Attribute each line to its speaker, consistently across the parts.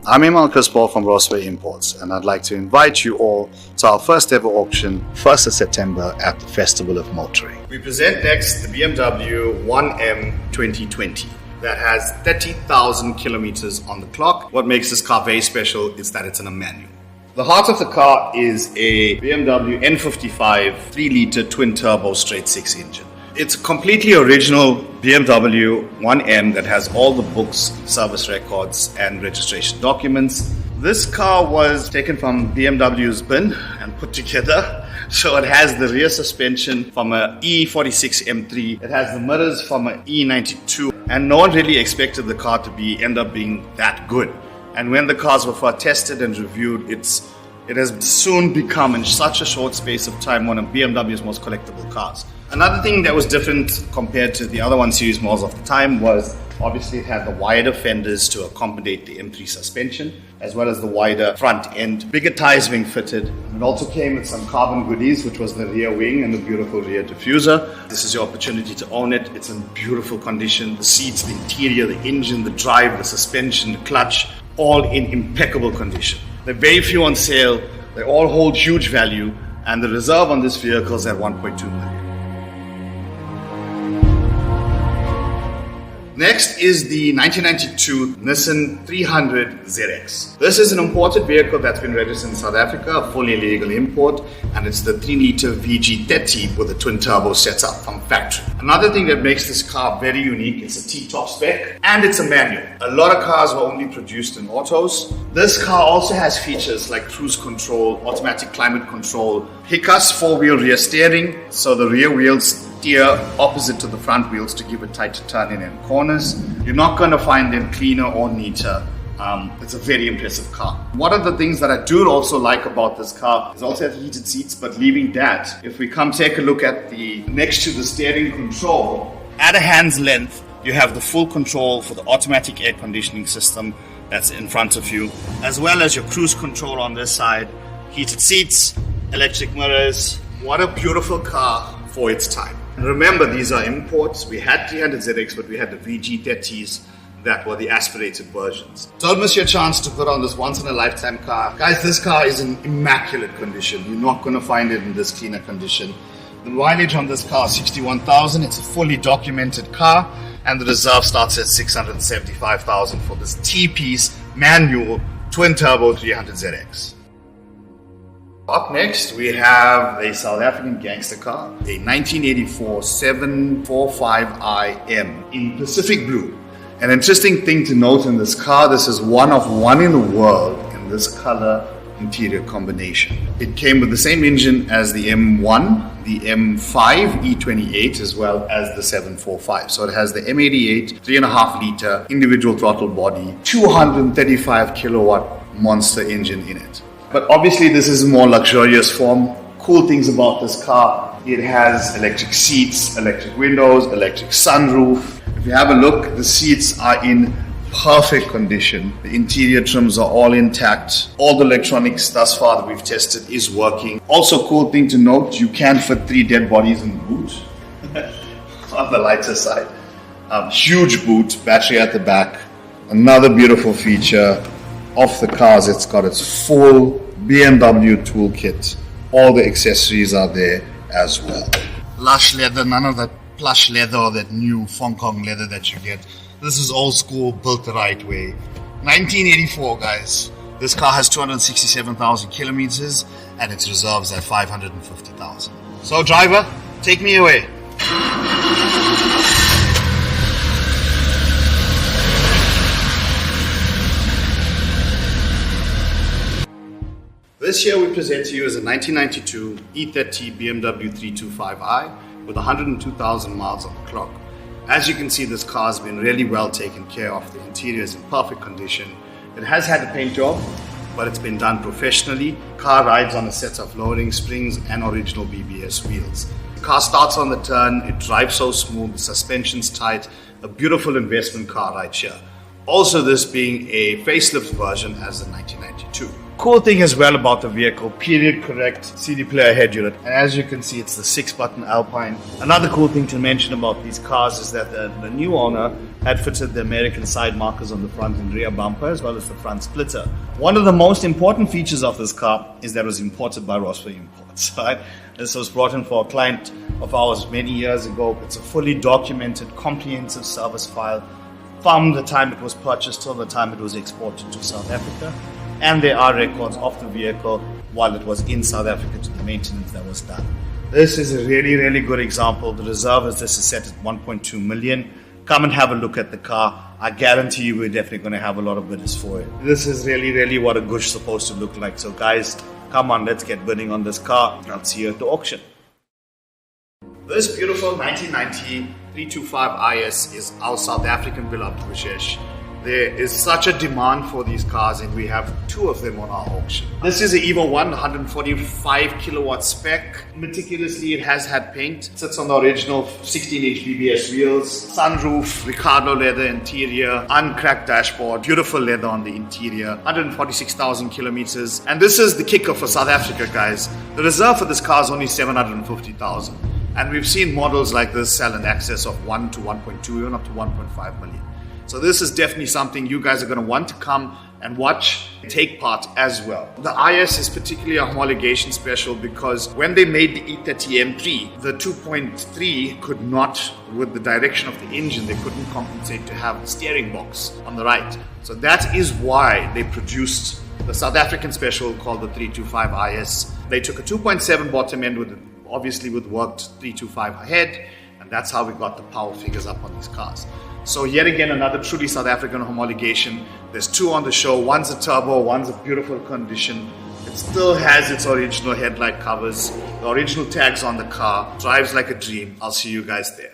Speaker 1: I'm Aug-1st from Rosway Imports, and I'd like to invite you all to our first ever auction, 1st of September at the Festival of Motoring. We present next the BMW 1M 2020 that has 30,000 kilometers on the clock. What makes this car very special is that it's in a manual. The heart of the car is a BMW N55 3-liter twin-turbo straight-six engine. It's a completely original BMW 1M that has all the books, service records, and registration documents. This car was taken from BMW's bin and put together. So it has the rear suspension from a E46 M3. It has the mirrors from an E92. And no one really expected the car to end up being that good. And when the cars were first tested and reviewed, it has soon become, in such a short space of time, one of BMW's most collectible cars. Another thing that was different compared to the other 1 Series models of the time was obviously it had the wider fenders to accommodate the M3 suspension, as well as the wider front end, bigger tires being fitted. It also came with some carbon goodies, which was the rear wing and the beautiful rear diffuser. This is your opportunity to own it. It's in beautiful condition. The seats, the interior, the engine, the drive, the suspension, the clutch, all in impeccable condition. There are very few on sale. They all hold huge value, and the reserve on this vehicle is at 1.2 million. Next is the 1992 Nissan 300 ZX. This is an imported vehicle that's been registered in South Africa, a fully legal import, and it's the 3-liter VG30 with a twin-turbo setup from factory. Another thing that makes this car very unique is a T-top spec, and it's a manual. A lot of cars were only produced in autos. This car also has features like cruise control, automatic climate control, HICAS 4-wheel rear steering, so the rear wheels steer opposite to the front wheels to give it tighter turning in corners. You're not going to find them cleaner or neater. It's a very impressive car. One of the things that I do also like about this car is also has heated seats, but leaving that, if we come take a look at next to the steering control, at a hand's length, you have the full control for the automatic air conditioning system that's in front of you, as well as your cruise control on this side, heated seats, electric mirrors. What a beautiful car for its time. And remember, these are imports. We had 300 ZX, but we had the VG30s that were the aspirated versions. Don't miss your chance to put on this once-in-a-lifetime car. Guys, this car is in immaculate condition. You're not going to find it in this cleaner condition. The mileage on this car is 61,000. It's a fully documented car, and the reserve starts at 675,000 for this T-piece manual twin-turbo 300 ZX. Up next, we have a South African gangster car, a 1984 745iM in Pacific Blue. An interesting thing to note in this car, this is one of one in the world in this color interior combination. It came with the same engine as the M1, the M5 E28, as well as the 745. So it has the M88 3.5 liter individual throttle body, 235 kilowatt monster engine in it. But obviously this is a more luxurious form. Cool things about this car, it has electric seats, electric windows, electric sunroof. If you have a look, the seats are in perfect condition. The interior trims are all intact. All the electronics thus far that we've tested is working. Also, cool thing to note, you can fit 3 dead bodies in the boot on the lighter side. Huge boot, battery at the back. Another beautiful feature of the cars, it's got its full BMW toolkit. All the accessories are there as well. Lush leather, none of that plush leather or that new Hong Kong leather that you get. This is old school, built the right way. 1984, guys. This car has 267,000 kilometers and its reserves at 550,000. So driver, take me away. This year we present to you is a 1992 E30 BMW 325i with 102,000 miles on the clock. As you can see, this car has been really well taken care of. The interior is in perfect condition. It has had a paint job, but it's been done professionally. Car rides on a set of lowering springs and original BBS wheels. The car starts on the turn, it drives so smooth, the suspension's tight, a beautiful investment car right here. Also, this being a facelift version as the 1992. Cool thing as well about the vehicle, period correct CD player head unit. And as you can see, it's the 6-button Alpine. Another cool thing to mention about these cars is that the new owner had fitted the American side markers on the front and rear bumper, as well as the front splitter. One of the most important features of this car is that it was imported by Rossby Imports, right? This was brought in for a client of ours many years ago. It's a fully documented, comprehensive service file from the time it was purchased till the time it was exported to South Africa. And there are records of the vehicle while it was in South Africa to the maintenance that was done. This is a really, really good example. The reserve is this is set at 1.2 million. Come and have a look at the car. I guarantee you we're definitely going to have a lot of bidders for it. This is really, really what a Gush is supposed to look like. So guys, come on, let's get bidding on this car. I'll see you at the auction. This beautiful 1990 325 IS is our South African beloved Vishesh. There is such a demand for these cars, and we have two of them on our auction. This is an Evo 1 145 kilowatt spec. Meticulously, it has had paint. It sits on the original 16-inch BBS wheels, sunroof, Ricardo leather interior, uncracked dashboard, beautiful leather on the interior, 146,000 kilometers. And this is the kicker for South Africa, guys. The reserve for this car is only 750,000. And we've seen models like this sell in excess of 1 to 1.2, even up to 1.5 million. So this is definitely something you guys are going to want to come and watch and take part as well. The IS is particularly a homologation special because when they made the E30 M3, the 2.3 could not, with the direction of the engine, they couldn't compensate to have the steering box on the right. So that is why they produced the South African special called the 325 IS. They took a 2.7 bottom end with obviously with worked 325 head, and that's how we got the power figures up on these cars. So yet again, another truly South African homologation. There's two on the show. One's a turbo, one's a beautiful condition. It still has its original headlight covers, the original tags on the car, drives like a dream. I'll see you guys there.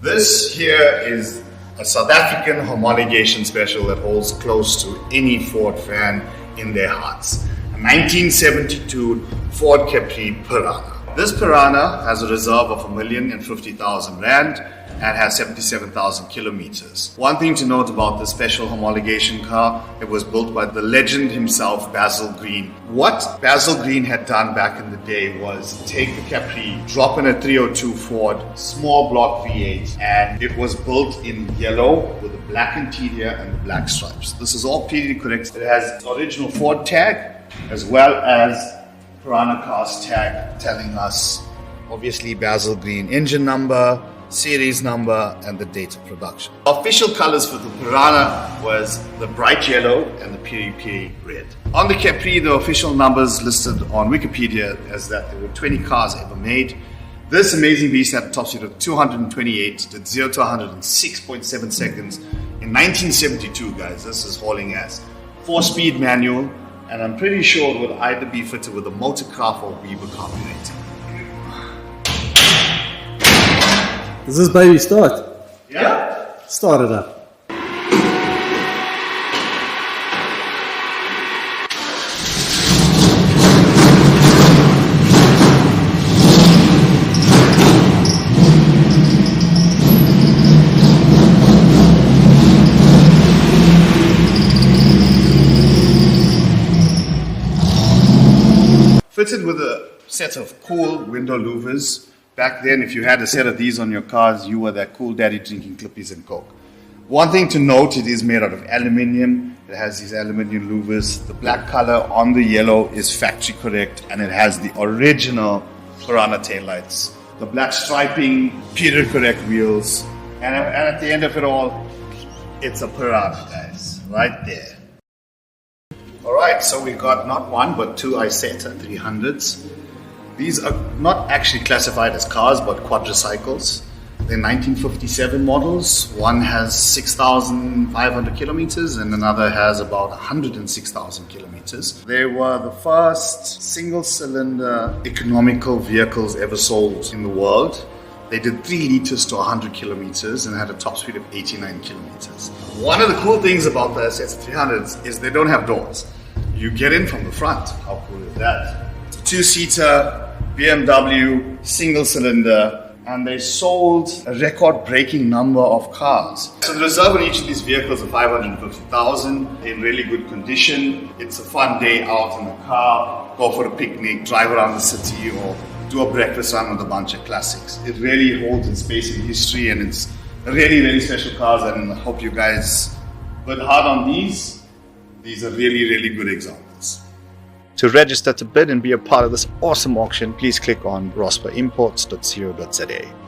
Speaker 1: This here is a South African homologation special that holds close to any Ford fan in their hearts. A 1972 Ford Capri Piranha. This Piranha has a reserve of 1,050,000 rand and has 77,000 kilometers. One thing to note about this special homologation car, it was built by the legend himself, Basil Green. What Basil Green had done back in the day was take the Capri, drop in a 302 Ford, small block V8, and it was built in yellow with a black interior and the black stripes. This is all PD correct. It has original Ford tag as well as Piranha Cars tag telling us obviously Basil Green engine number, series number, and the date of production. Official colors for the Piranha was the bright yellow and the piri red. On the Capri, the official numbers listed on Wikipedia as that there were 20 cars ever made. This amazing beast had a top speed of 228, did 0 to 106.7 seconds in 1972, guys. This is hauling ass. 4-speed manual, and I'm pretty sure it would either be fitted with a Motorcraft or Weber carburetor.
Speaker 2: Does this baby start?
Speaker 1: Yeah?
Speaker 2: Start it up.
Speaker 1: Fitted with a set of cool window louvers. Back then, if you had a set of these on your cars, you were that cool daddy drinking Clippies and Coke. One thing to note, it is made out of aluminium. It has these aluminium louvers. The black color on the yellow is factory correct, and it has the original Piranha taillights. The black striping, period correct wheels, and at the end of it all, it's a Piranha, guys, right there. Alright, so we got not one, but two Isetta 300s. These are not actually classified as cars, but quadricycles. They're 1957 models. One has 6,500 kilometers and another has about 106,000 kilometers. They were the first single-cylinder economical vehicles ever sold in the world. They did 3 liters to 100 kilometers and had a top speed of 89 kilometers. One of the cool things about the Isetta 300s is they don't have doors. You get in from the front. How cool is that? It's a 2-seater BMW, single cylinder, and they sold a record-breaking number of cars. So the reserve on each of these vehicles is 550,000 in really good condition. It's a fun day out in the car, go for a picnic, drive around the city, or do a breakfast run with a bunch of classics. It really holds its space in history, and it's Really, really special cars, and I hope you guys bid hard on these. These are really, really good examples. To register to bid and be a part of this awesome auction, please click on rosperimports.co.za.